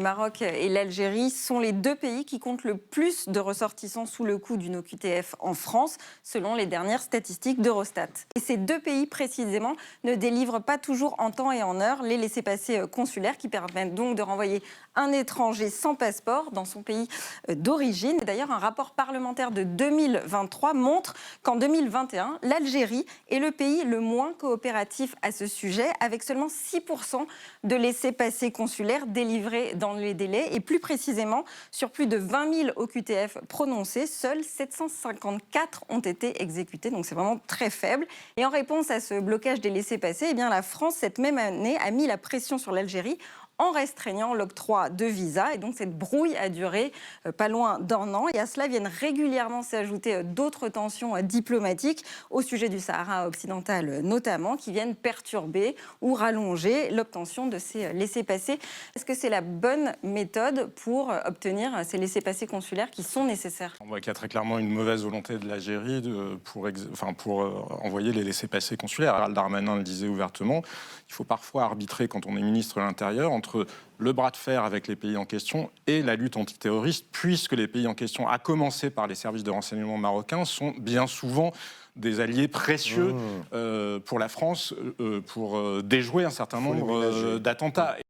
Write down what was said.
Maroc et l'Algérie sont les deux pays qui comptent le plus de ressortissants sous le coup d'une OQTF en France, selon les dernières statistiques d'Eurostat. Et ces deux pays, précisément, ne délivrent pas toujours en temps et en heure les laissez-passer consulaires qui permettent donc de renvoyer un étranger sans passeport dans son pays d'origine. D'ailleurs, un rapport parlementaire de 2023 montre qu'en 2021, l'Algérie est le pays le moins coopératif à ce sujet, avec seulement 6% de laissez-passer consulaires délivrés dans les délais. Et plus précisément, sur plus de 20 000 OQTF prononcés, seuls 754 ont été exécutés. Donc c'est vraiment très faible. Et en réponse à ce blocage des laissez-passer, eh bien, la France, cette même année, a mis la pression sur l'Algérie en restreignant l'octroi de visas. Et donc cette brouille a duré pas loin d'1 an. Et à cela viennent régulièrement s'ajouter d'autres tensions diplomatiques au sujet du Sahara occidental notamment, qui viennent perturber ou rallonger l'obtention de ces laissez-passer. Est-ce que c'est la bonne méthode pour obtenir ces laissez-passer consulaires qui sont nécessaires? On voit qu'il y a très clairement une mauvaise volonté de l'Algérie pour envoyer les laissez-passer consulaires. Gérald Darmanin le disait ouvertement, il faut parfois arbitrer quand on est ministre de l'Intérieur entre le bras de fer avec les pays en question et la lutte antiterroriste, puisque les pays en question, à commencer par les services de renseignement marocains, sont bien souvent des alliés précieux pour la France, pour déjouer un certain nombre d'attentats.